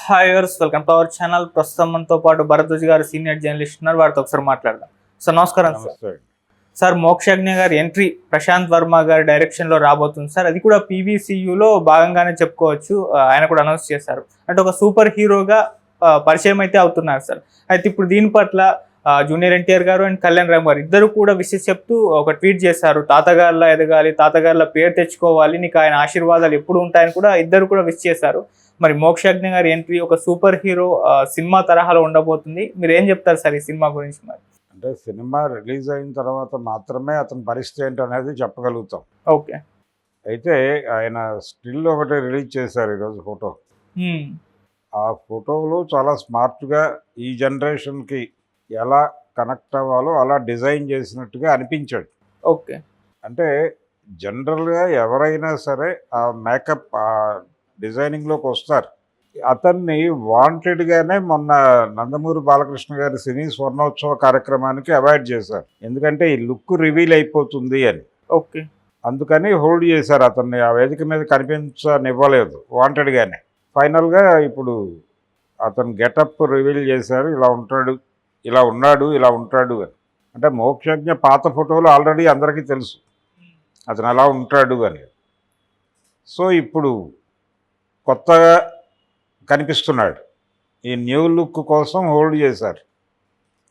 Hi వర్స్ welcome to our channel. ప్రస్తుతం మనతో పాటు భరద్వాజ్ గారు సీనియర్ జర్నలిస్ట్ ఉన్నారు. వారితో ఒకసారి మాట్లాడదాం. సార్ నమస్కారం. సార్ మోక్షజ్ఞ గారి ఎంట్రీ ప్రశాంత్ వర్మ గారి డైరెక్షన్ లో రాబోతుంది సార్. అది కూడా పీవీసీయూలో భాగంగానే చెప్పుకోవచ్చు. ఆయన కూడా అనౌన్స్ చేశారు. అంటే ఒక సూపర్ హీరోగా పరిచయం అయితే అవుతున్నారు సార్. అయితే ఇప్పుడు దీని పట్ల జూనియర్ ఎన్టీఆర్ గారు అండ్ కళ్యాణ్ రామ్ గారు ఇద్దరు కూడా విషెస్ చెప్తూ ఒక ట్వీట్ చేశారు. తాతగారిలా ఎదగాలి, తాతగారిలా పేరు తెచ్చుకోవాలి, నీకు ఆయన ఆశీర్వాదాలు ఎప్పుడు ఉంటాయని కూడా ఇద్దరు కూడా విష్ చేశారు. మరి మోక్షజ్ఞ గారి ఎంట్రీ ఒక సూపర్ హీరో సినిమా తరహాలో ఉండబోతుంది. మీరు ఏం చెప్తారు సార్ ఈ సినిమా గురించి? మరి అంటే సినిమా రిలీజ్ అయిన తర్వాత మాత్రమే అతని పరిస్థితి ఏంటి అనేది చెప్పగలుగుతాం. ఓకే. అయితే ఆయన స్టిల్ ఒకటి రిలీజ్ చేశారు ఈరోజు ఫోటో. ఆ ఫోటోలో చాలా స్మార్ట్గా ఈ జనరేషన్కి ఎలా కనెక్ట్ అవ్వాలో అలా డిజైన్ చేసినట్టుగా అనిపించాడు. ఓకే. అంటే జనరల్గా ఎవరైనా సరే ఆ మేకప్ ఆ డిజైనింగ్లోకి వస్తారు. అతన్ని వాంటెడ్గానే మొన్న నందమూరి బాలకృష్ణ గారి సినీ స్వర్ణోత్సవ కార్యక్రమానికి అవాయిడ్ చేశారు. ఎందుకంటే ఈ లుక్ రివీల్ అయిపోతుంది అని. ఓకే. అందుకని హోల్డ్ చేశారు అతన్ని. ఆ వేదిక మీద కనిపించనివ్వలేదు వాంటెడ్గానే. ఫైనల్గా ఇప్పుడు అతను గెటప్ రివీల్ చేశారు. ఇలా ఉంటాడు, ఇలా ఉన్నాడు, ఇలా ఉంటాడు అని. అంటే మోక్షజ్ఞ పాత ఫోటోలు ఆల్రెడీ అందరికీ తెలుసు అతను అలా ఉంటాడు అని. సో ఇప్పుడు కొత్తగా కనిపిస్తున్నాడు. ఈ న్యూ లుక్ కోసం హోల్డ్ చేశారు.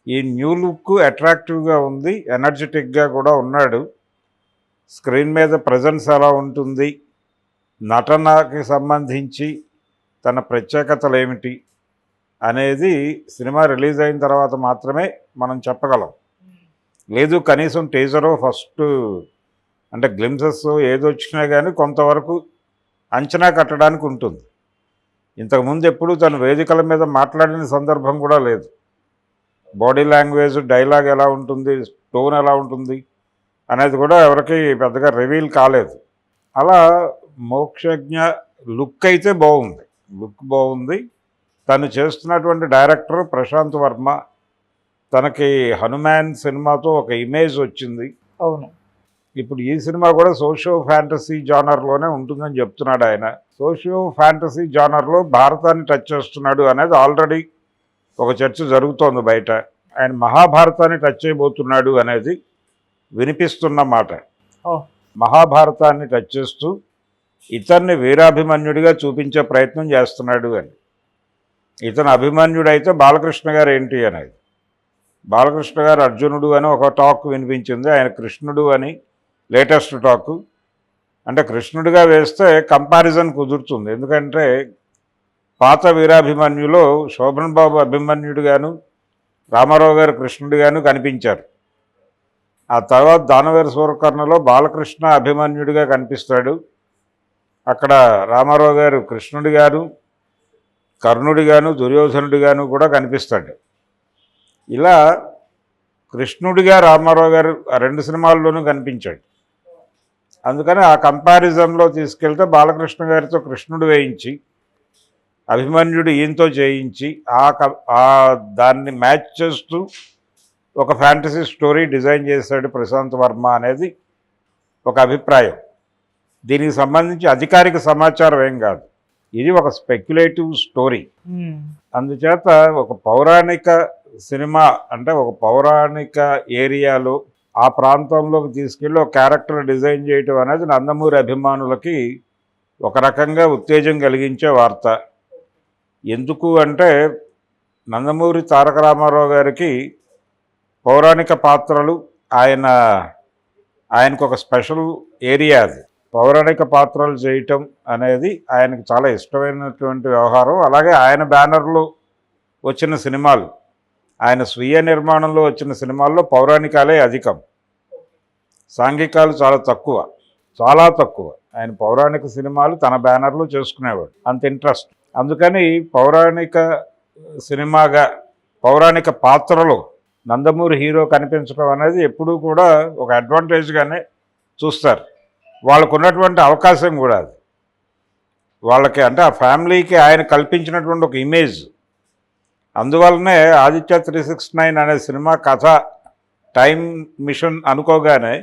ఈ న్యూ లుక్ అట్రాక్టివ్గా ఉంది, ఎనర్జెటిక్గా కూడా ఉన్నాడు. స్క్రీన్ మీద ప్రజెన్స్ ఎలా ఉంటుంది, నటనకి సంబంధించి తన ప్రత్యేకతలు ఏమిటి అనేది సినిమా రిలీజ్ అయిన తర్వాత మాత్రమే మనం చెప్పగలం. లేదు కనీసం టీజరో ఫస్ట్ అంటే గ్లిమ్సెస్ ఏదొచ్చినా కానీ కొంతవరకు అంచనా కట్టడానికి ఉంటుంది. ఇంతకుముందు ఎప్పుడూ తను వేదికల మీద మాట్లాడిన సందర్భం కూడా లేదు. బాడీ లాంగ్వేజ్, డైలాగ్ ఎలా ఉంటుంది, టోన్ ఎలా ఉంటుంది అనేది కూడా ఎవరికి పెద్దగా రివీల్ కాలేదు. అలా మోక్షజ్ఞ లుక్ అయితే బాగుంది. లుక్ బాగుంది. తను చేస్తున్నటువంటి డైరెక్టర్ ప్రశాంత్ వర్మ. తనకి హనుమాన్ సినిమాతో ఒక ఇమేజ్ వచ్చింది. అవును. ఇప్పుడు ఈ సినిమా కూడా సోషియో ఫ్యాంటసీ జానర్లోనే ఉంటుందని చెప్తున్నాడు ఆయన. సోషియో ఫ్యాంటసీ జానర్లో భారతాన్ని టచ్ చేస్తున్నాడు అనేది ఆల్రెడీ ఒక చర్చ జరుగుతోంది బయట. ఆయన మహాభారతాన్ని టచ్ చేయబోతున్నాడు అనేది వినిపిస్తున్న మాట. మహాభారతాన్ని టచ్ చేస్తూ ఇతన్ని వీరాభిమన్యుడిగా చూపించే ప్రయత్నం చేస్తున్నాడు అని. ఇతను అభిమన్యుడైతే బాలకృష్ణ గారు ఏంటి అనేది. బాలకృష్ణ గారు అర్జునుడు అని ఒక టాక్ వినిపించింది. ఆయన కృష్ణుడు అని లేటెస్ట్ టాకు. అంటే కృష్ణుడిగా వేస్తే కంపారిజన్ కుదురుతుంది. ఎందుకంటే పాత వీరాభిమన్యులో శోభన్ బాబు అభిమన్యుడిగాను, రామారావు గారు కృష్ణుడిగాను కనిపించారు. ఆ తర్వాత దానవేర సూరకర్ణలో బాలకృష్ణ అభిమన్యుడిగా కనిపిస్తాడు. అక్కడ రామారావు గారు కృష్ణుడిగాను, కర్ణుడిగాను, దుర్యోధనుడిగాను కూడా కనిపిస్తాడు. ఇలా కృష్ణుడిగా రామారావు గారు ఆ రెండు సినిమాల్లోనూ కనిపించాడు. అందుకని ఆ కంపారిజన్లో తీసుకెళ్తే బాలకృష్ణ గారితో కృష్ణుడు వేయించి, అభిమన్యుడు ఈయనతో చేయించి దాన్ని మ్యాచ్ చేస్తూ ఒక ఫ్యాంటసీ స్టోరీ డిజైన్ చేశాడు ప్రశాంత్ వర్మ అనేది ఒక అభిప్రాయం. దీనికి సంబంధించి అధికారిక సమాచారం ఏం కాదు. ఇది ఒక స్పెక్యులేటివ్ స్టోరీ. అందుచేత ఒక పౌరాణిక సినిమా అంటే ఒక పౌరాణిక ఏరియాలో ఆ ప్రాంతంలోకి తీసుకెళ్ళి ఒక క్యారెక్టర్ డిజైన్ చేయటం అనేది నందమూరి అభిమానులకి ఒక రకంగా ఉత్తేజం కలిగించే వార్త. ఎందుకు అంటే నందమూరి తారక రామారావు గారికి పౌరాణిక పాత్రలు ఆయనకు ఒక స్పెషల్ ఏరియా. అది పౌరాణిక పాత్రలు చేయటం అనేది ఆయనకు చాలా ఇష్టమైనటువంటి వ్యవహారం. అలాగే ఆయన బ్యానర్లో వచ్చిన సినిమాలు, ఆయన స్వీయ నిర్మాణంలో వచ్చిన సినిమాల్లో పౌరాణికాలే అధికం, సాంఘికాలు చాలా తక్కువ. ఆయన పౌరాణిక సినిమాలు తన బ్యానర్లో చేసుకునేవాడు, అంత ఇంట్రెస్ట్. అందుకని పౌరాణిక సినిమాగా పౌరాణిక పాత్రలో నందమూరి హీరో కనిపించడం అనేది ఎప్పుడూ కూడా ఒక అడ్వాంటేజ్గానే చూస్తారు. వాళ్ళకు ఉన్నటువంటి అవకాశం కూడా అది. వాళ్ళకి అంటే ఆ ఫ్యామిలీకి ఆయన కల్పించినటువంటి ఒక ఇమేజ్. అందువల్లనే ఆదిత్య 369 అనే సినిమా కథ టైం మిషన్ అనుకోగానే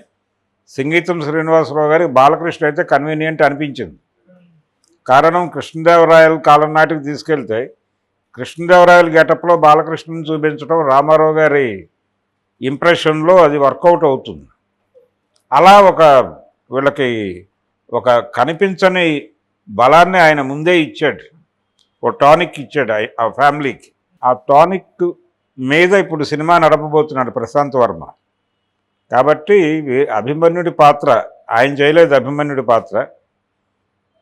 సంగీతం శ్రీనివాసరావు గారికి బాలకృష్ణ అయితే కన్వీనియంట్ అనిపించింది. కారణం కృష్ణదేవరాయల కాలం నాటికి తీసుకెళ్తే కృష్ణదేవరాయల గెటప్లో బాలకృష్ణని చూపించడం రామారావు గారి ఇంప్రెషన్లో అది వర్కౌట్ అవుతుంది. అలా వీళ్ళకి ఒక కనిపించని బలాన్ని ఆయన ముందే ఇచ్చాడు, ఓ టానిక్ ఇచ్చాడు ఆ ఫ్యామిలీకి. ఆ టానిక్ మీద ఇప్పుడు సినిమా నడపబోతున్నాడు ప్రశాంత్ వర్మ. కాబట్టి అభిమన్యుడి పాత్ర ఆయన చేయలేదు, అభిమన్యుడి పాత్ర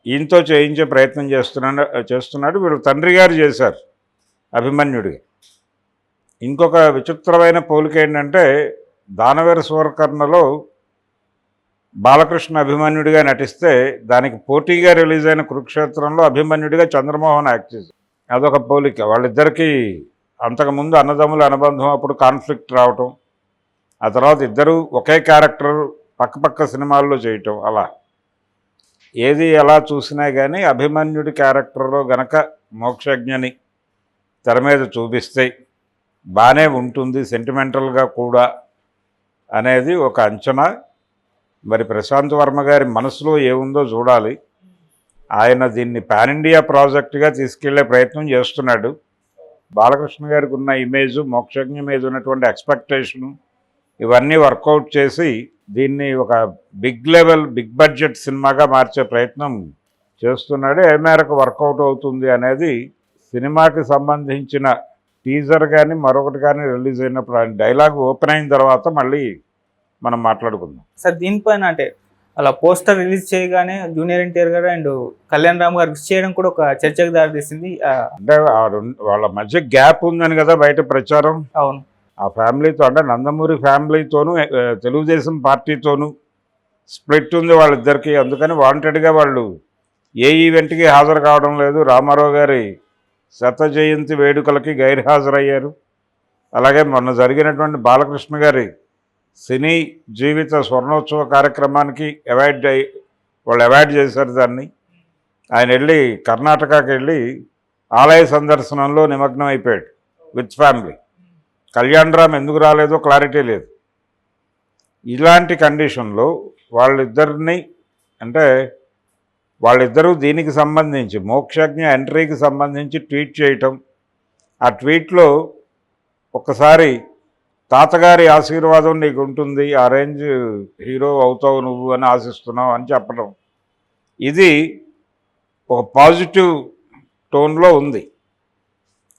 ఈయనతో చేయించే ప్రయత్నం చేస్తున్నాడు. వీళ్ళు తండ్రి గారు చేశారు అభిమన్యుడి. ఇంకొక విచిత్రమైన పోలిక ఏంటంటే దానవీర సూరకర్ణలో బాలకృష్ణ అభిమన్యుడిగా నటిస్తే దానికి పోటీగా రిలీజ్ అయిన కురుక్షేత్రంలో అభిమన్యుడిగా చంద్రమోహన్ యాక్ట్ చేశారు. అదొక పోలిక. వాళ్ళిద్దరికీ అంతకుముందు అన్నదమ్ముల అనుబంధం, అప్పుడు కాన్ఫ్లిక్ట్ రావటం, ఆ తర్వాత ఇద్దరు ఒకే క్యారెక్టర్ పక్కపక్క సినిమాల్లో చేయటం. అలా ఏది ఎలా చూసినా కానీ అభిమన్యుడి క్యారెక్టర్లో గనక మోక్షజ్ఞని తెర మీద చూపిస్తే బాగానే ఉంటుంది సెంటిమెంటల్గా కూడా అనేది ఒక అంచనా. మరి ప్రశాంత్ వర్మ గారి మనసులో ఏముందో చూడాలి. ఆయన దీన్ని పాన్ ఇండియా ప్రాజెక్టుగా తీసుకెళ్లే ప్రయత్నం చేస్తున్నాడు. బాలకృష్ణ గారికి ఉన్న ఇమేజ్, మోక్షజ్ఞ మీద ఉన్నటువంటి ఎక్స్పెక్టేషను ఇవన్నీ వర్కౌట్ చేసి దీన్ని ఒక బిగ్ లెవెల్, బిగ్ బడ్జెట్ సినిమాగా మార్చే ప్రయత్నం చేస్తున్నాడు. ఏ మేరకు వర్కౌట్ అవుతుంది అనేది సినిమాకి సంబంధించిన టీజర్ కానీ మరొకటి కానీ రిలీజ్ అయినప్పుడు, ఆయన డైలాగ్ ఓపెన్ అయిన తర్వాత మళ్ళీ మనం మాట్లాడుకుందాం. సార్ దీనిపైన అంటే అలా పోస్టర్ రిలీజ్ చేయగానే జూనియర్ ఎన్టీఆర్ గారు అండ్ కళ్యాణ్ రామ్ గారు విష్ చేయడం కూడా ఒక చర్చకు దారితీసింది. అంటే వాళ్ళ మధ్య గ్యాప్ ఉందని కదా బయట ప్రచారం. అవును, ఆ ఫ్యామిలీతో అంటే నందమూరి ఫ్యామిలీతోనూ తెలుగుదేశం పార్టీతోనూ స్ప్లిట్ ఉంది వాళ్ళిద్దరికీ. అందుకని వాంటెడ్గా వాళ్ళు ఏ ఈవెంట్కి హాజరు కావడం లేదు. రామారావు గారి శత జయంతి వేడుకలకి గైర్హాజరయ్యారు. అలాగే మొన్న జరిగినటువంటి బాలకృష్ణ గారి సినీ జీవిత స్వర్ణోత్సవ కార్యక్రమానికి వాళ్ళు అవాయిడ్ చేశారు దాన్ని. ఆయన వెళ్ళి కర్ణాటకకి వెళ్ళి ఆలయ సందర్శనంలో నిమగ్నం అయిపోయాడు విత్ ఫ్యామిలీ. కళ్యాణ్ రామ్ ఎందుకు రాలేదో క్లారిటీ లేదు. ఇలాంటి కండిషన్లో వాళ్ళిద్దరూ దీనికి సంబంధించి మోక్షజ్ఞ ఎంట్రీకి సంబంధించి ట్వీట్ చేయటం, ఆ ట్వీట్లో ఒక్కసారి తాతగారి ఆశీర్వాదం నీకు ఉంటుంది, ఆ రేంజ్ హీరో అవుతావు నువ్వు అని ఆశిస్తున్నావు అని చెప్పడం, ఇది ఒక పాజిటివ్ టోన్లో ఉంది.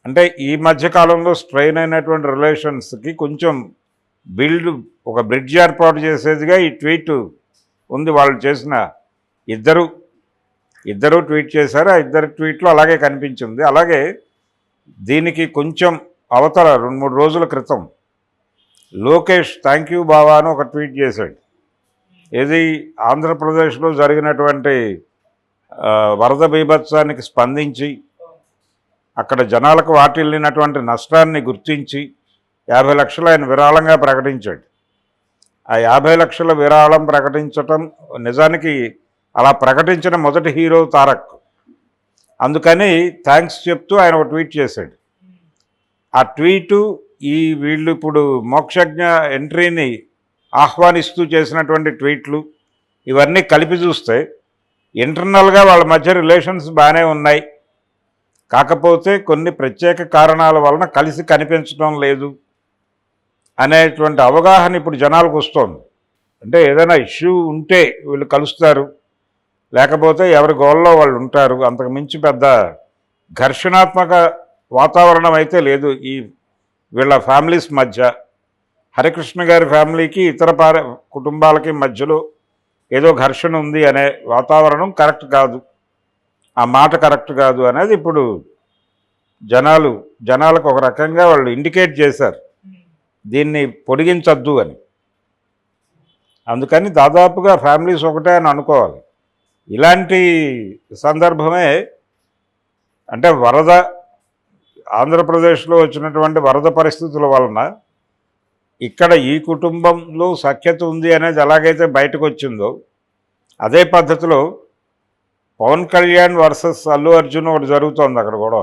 అంటే ఈ మధ్యకాలంలో స్ట్రెయిన్ అయినటువంటి రిలేషన్స్కి కొంచెం ఒక బ్రిడ్జ్ ఏర్పాటు చేసేదిగా ఈ ట్వీట్ ఉంది. వాళ్ళు చేసిన ఇద్దరు ట్వీట్ చేశారు. ఆ ఇద్దరు ట్వీట్లు అలాగే కనిపించింది. అలాగే దీనికి కొంచెం అవతల 2-3 రోజుల క్రితం లోకేష్ థ్యాంక్ యూ బావా అని ఒక ట్వీట్ చేశాడు. ఇది ఆంధ్రప్రదేశ్లో జరిగినటువంటి వరద బీభత్సానికి స్పందించి అక్కడ జనాలకు వాటిల్లినటువంటి నష్టాన్ని గుర్తించి 50 లక్షలు ఆయన విరాళంగా ప్రకటించాడు. ఆ 50 లక్షల విరాళం ప్రకటించటం నిజానికి అలా ప్రకటించిన మొదటి హీరో తారక్. అందుకని థ్యాంక్స్ చెప్తూ ఆయన ఒక ట్వీట్ చేశాడు. ఆ ట్వీటు వీళ్ళు ఇప్పుడు మోక్షజ్ఞ ఎంట్రీని ఆహ్వానిస్తూ చేసినటువంటి ట్వీట్లు ఇవన్నీ కలిపి చూస్తే ఇంటర్నల్గా వాళ్ళ మధ్య రిలేషన్స్ బాగానే ఉన్నాయి. కాకపోతే కొన్ని ప్రత్యేక కారణాల వలన కలిసి కనిపించడం లేదు అనేటువంటి అవగాహన ఇప్పుడు జనాలకు వస్తుంది. అంటే ఏదైనా ఇష్యూ ఉంటే వీళ్ళు కలుస్తారు, లేకపోతే ఎవరి గోల్లో వాళ్ళు ఉంటారు. అంతకు మించి పెద్ద ఘర్షణాత్మక వాతావరణం అయితే లేదు వీళ్ళ ఫ్యామిలీస్ మధ్య. హరికృష్ణ గారి ఫ్యామిలీకి ఇతర కుటుంబాలకి మధ్యలో ఏదో ఘర్షణ ఉంది అనే వాతావరణం కరెక్ట్ కాదు, ఆ మాట కరెక్ట్ కాదు అనేది ఇప్పుడు జనాలకు ఒక రకంగా వాళ్ళు ఇండికేట్ చేశారు దీన్ని పొడిగించద్దు అని. అందుకని దాదాపుగా ఫ్యామిలీస్ ఒకటే అని అనుకోవాలి. ఇలాంటి సందర్భమే అంటే ఆంధ్రప్రదేశ్లో వచ్చినటువంటి వరద పరిస్థితుల వలన ఇక్కడ ఈ కుటుంబంలో సఖ్యత ఉంది అనేది ఎలాగైతే బయటకు వచ్చిందో అదే పద్ధతిలో పవన్ కళ్యాణ్ వర్సెస్ అల్లు అర్జున్ ఒకటి జరుగుతోంది అక్కడ కూడా.